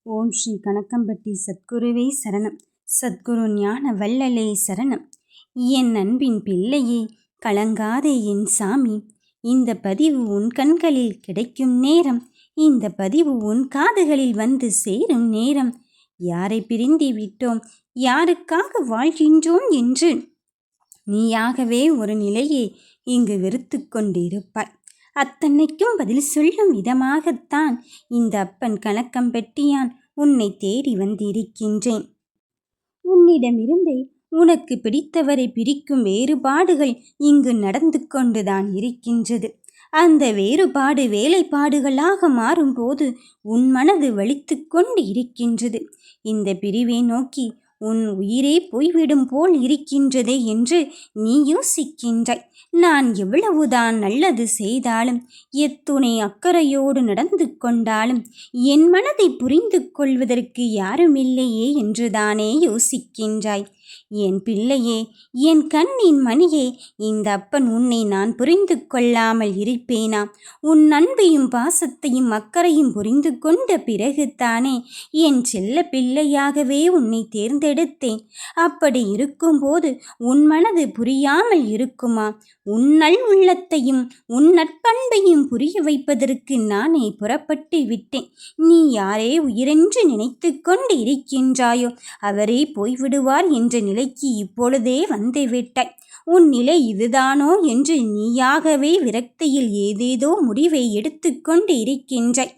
ஓம் ஸ்ரீ கணக்கம்பட்டி சத்குருவே சரணம். சத்குரு ஞான வள்ளலே சரணம். என் அன்பின் பிள்ளையே, கலங்காதே என் சாமி. இந்த பதிவு உன் கண்களில் கிடைக்கும் நேரம், இந்த பதிவு உன் காதுகளில் வந்து சேரும் நேரம். யாரை பிரிந்து விட்டோம், யாருக்காக வாழ்கின்றோம் என்று நீயாகவே ஒரு நிலையை இங்கு வெறுத்து கொண்டிருப்பாய். அத்தன்னைக்கும் பதில் சொல்லும் விதமாகத்தான் இந்த அப்பன் கணக்கம்பட்டியான் உன்னை தேடி வந்திருக்கின்றேன். உன்னிடமிருந்தே உனக்கு பிடித்தவரை பிரிக்கும் வேறுபாடுகள் இங்கு நடந்து கொண்டுதான் இருக்கின்றது. அந்த வேறுபாடு வேலைப்பாடுகளாக மாறும்போது உன் மனது வலித்து கொண்டு இருக்கின்றது. இந்த பிரிவை நோக்கி உன் உயிரே போய்விடும் போல் இருக்கின்றதே என்று நீ யோசிக்கின்றாய். நான் எவ்வளவுதான் நல்லது செய்தாலும், எத்துணை அக்கறையோடு நடந்து கொண்டாலும் என் மனதை புரிந்து கொள்வதற்கு யாருமில்லையே என்றுதானே யோசிக்கின்றாய். என் பிள்ளையே, என் கண்ணின் மணியே, இந்த அப்பன் உன்னை நான் புரிந்து கொள்ளாமல் இருப்பேனா? உன் அன்பையும் பாசத்தையும் அக்கறையும் புரிந்து கொண்ட பிறகுதானே என் செல்ல பிள்ளையாகவே உன்னை தேர்ந்தெடுத்தேன். அப்படி இருக்கும்போது உன் மனது புரியாமல் இருக்குமா? உன் நல் உள்ளத்தையும் உன் நற்பண்பையும் புரிய வைப்பதற்கு நானே புறப்பட்டு விட்டேன். நீ யாரே உயிரென்று நினைத்து கொண்டு இருக்கின்றாயோ அவரே போய்விடுவார் என்ற நிலைக்கு இப்பொழுதே வந்துவிட்டாய். உன் நிலை இதுதானோ என்று நீயாகவே விரக்தியில் ஏதேதோ முடிவை எடுத்துக்கொண்டு இருக்கின்றாய்.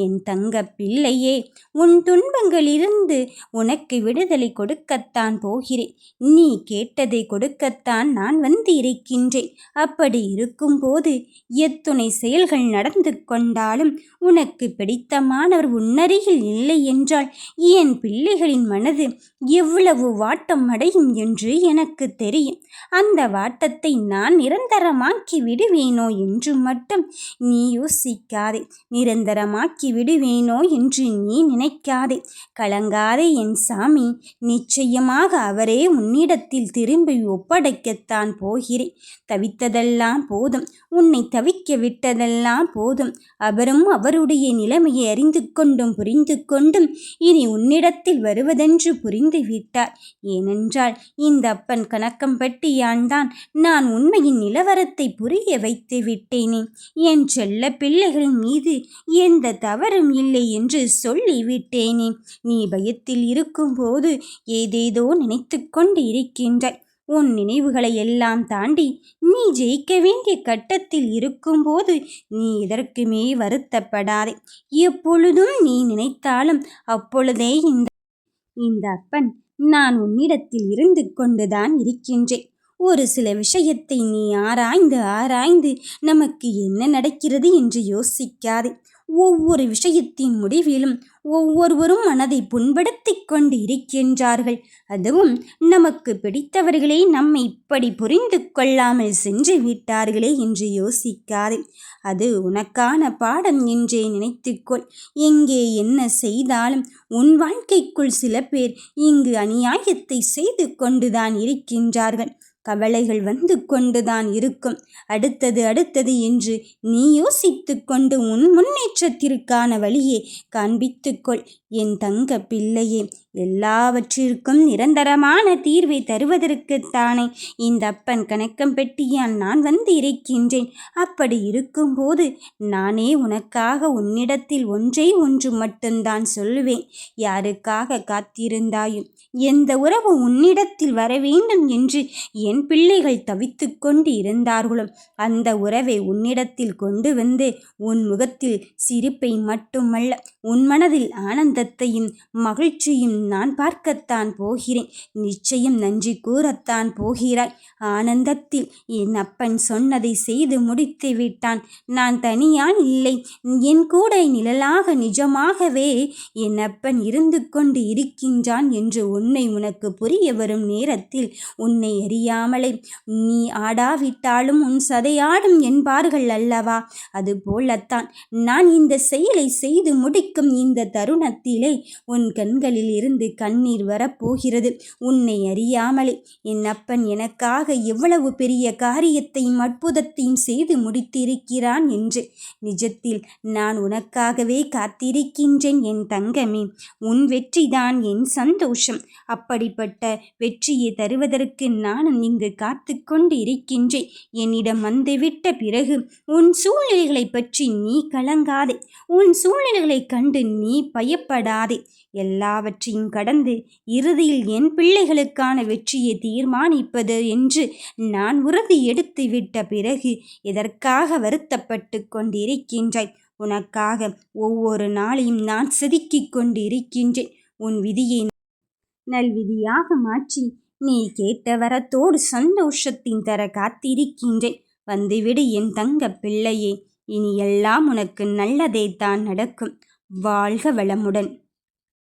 என் தங்க பிள்ளையே, உன் துன்பங்களிலிருந்து உனக்கு விடுதலை கொடுக்கத்தான் போகிறேன். நீ கேட்டதை கொடுக்கத்தான் நான் வந்து இருக்கின்றேன். அப்படி இருக்கும்போது எத்துணை செயல்கள் நடந்து கொண்டாலும் உனக்கு பிடித்தமானவர் உன்னருகில் இல்லை என்றால் என் பிள்ளைகளின் மனது எவ்வளவு வாட்டம் அடையும் என்று எனக்கு தெரியும். அந்த வாட்டத்தை நான் நிரந்தரமாக்கி விடுவேனோ என்று மட்டும் நீ யோசிக்காதே. நிரந்தரமாக்கி விடுவேனோ என்று நீ நினைக்காதே. கலங்காதே என் சாமி. நிச்சயமாக அவரே உன்னிடத்தில் திரும்பி ஒப்படைக்கத்தான் போகிறேன். தவித்ததெல்லாம் போதும், உன்னை தவிக்க விட்டதெல்லாம் போதும். அவரும் அவருடைய நிலைமையை அறிந்து கொண்டும் புரிந்து கொண்டும் இனி உன்னிடத்தில் வருவதென்று புரிந்து விட்டார். ஏனென்றால் இந்த அப்பன் கணக்கம்பட்டியான் தான் நான் உண்மையின் நிலவரத்தை புரிய வைத்து விட்டேனே. என் செல்ல பிள்ளைகளின் மீது எந்த தவறும் இல்லை என்று சொல்லிவிட்டேனே. நீ பயத்தில் இருக்கும்போது ஏதேதோ நினைத்து கொண்டு இருக்கின்றாய். உன் நினைவுகளை எல்லாம் தாண்டி நீ ஜெயிக்க வேண்டிய கட்டத்தில் இருக்கும்போது நீ எதற்குமே வருத்தப்படாதே. எப்பொழுதும் நீ நினைத்தாலும் அப்பொழுதே இந்த அப்பன் நான் உன்னிடத்தில் இருந்து கொண்டுதான் இருக்கின்றேன். ஒரு சில விஷயத்தை நீ ஆராய்ந்து நமக்கு என்ன நடக்கிறது என்று யோசிக்காதே. ஒவ்வொரு விஷயத்தின் முடிவிலும் ஒவ்வொருவரும் மனதை புண்படுத்தி கொண்டு இருக்கின்றார்கள். அதுவும் நமக்கு பிடித்தவர்களே நம்மை இப்படி புரிந்து கொள்ளாமல் சென்று விட்டார்களே என்று யோசிக்காதே. அது உனக்கான பாடம் என்றே நினைத்துக்கொள். எங்கே என்ன செய்தாலும் உன் வாழ்க்கைக்குள் சில பேர் இங்கு அநியாயத்தை செய்து கொண்டுதான் இருக்கின்றார்கள். கவலைகள் வந்து கொண்டுதான் இருக்கும். அடுத்தது என்று நீ யோசித்து கொண்டு உன் முன்னேற்றத்திற்கான வழியை காண்பித்துக்கொள். என் தங்க பிள்ளையே, எல்லாவற்றிற்கும் நிரந்தரமான தீர்வை தருவதற்குத்தானே இந்த அப்பன் கணக்கம்பட்டியான் நான் வந்து இருக்கின்றேன். அப்படி இருக்கும்போது நானே உனக்காக உன்னிடத்தில் ஒன்று மட்டும்தான் சொல்லுவேன். யாருக்காக காத்திருந்தாயும், எந்த உறவு உன்னிடத்தில் வர வேண்டும் என்று என் பிள்ளைகள் தவித்து கொண்டு இருந்தார்களோ அந்த உறவை உன்னிடத்தில் கொண்டு வந்து உன் முகத்தில் சிரிப்பை மட்டுமல்ல, உன் மனதில் ஆனந்தத்தையும் மகிழ்ச்சியும் நான் பார்க்கத்தான் போகிறேன். நிச்சயம் நன்றி கூறத்தான் போகிறாய். ஆனந்தத்தில் என் அப்பன் சொன்னதை செய்து முடித்து விட்டான். நான் தனியால் இல்லை, என் கூட நிழலாக நிஜமாகவே என் அப்பன் இருந்து கொண்டு இருக்கின்றான் என்று உன்னை உனக்கு புரிய வரும் நேரத்தில் உன்னை அறியா அறியாமலே நீ ஆடாவிட்டாலும் உன் சதையாடும் என்பார்கள் அல்லவா? அதுபோலத்தான் நான் இந்த செயலை செய்து முடிக்கும் இந்த தருணத்திலே உன் கண்களில் இருந்து கண்ணீர் வரப்போகிறது. உன்னை அறியாமலே என் அப்பன் எனக்காக எவ்வளவு பெரிய காரியத்தையும் அற்புதத்தையும் செய்து முடித்திருக்கிறான் என்று நிஜத்தில் நான் உனக்காகவே காத்திருக்கின்றேன் என் தங்கமே. உன் வெற்றிதான் என் சந்தோஷம். அப்படிப்பட்ட வெற்றியை தருவதற்கு நானும் இங்கு காத்து கொண்டு இருக்கின்றேன். என்னிடம் வந்துவிட்ட பிறகு உன் சூழ்நிலைகளை பற்றி நீ கலங்காதே. உன் சூழ்நிலைகளை கண்டு நீ பயப்படாதே. எல்லாவற்றையும் கடந்து இறுதியில் என் பிள்ளைகளுக்கான வெற்றியை தீர்மானிப்பது என்று நான் உறுதி எடுத்து விட்ட பிறகு எதற்காக வருத்தப்பட்டு கொண்டிருக்கின்றாய்? உனக்காக ஒவ்வொரு நாளையும் நான் செதுக்கிக் கொண்டு இருக்கின்றேன். உன் விதியை நல்விதியாக மாற்றி நீ கேட்ட வரத்தோடு சந்தோஷத்தின் தர காத்திருக்கின்றேன். வந்துவிடு என் தங்க பிள்ளையே. இனி எல்லாம் உனக்கு நல்லதே தான் நடக்கும். வாழ்க வளமுடன்.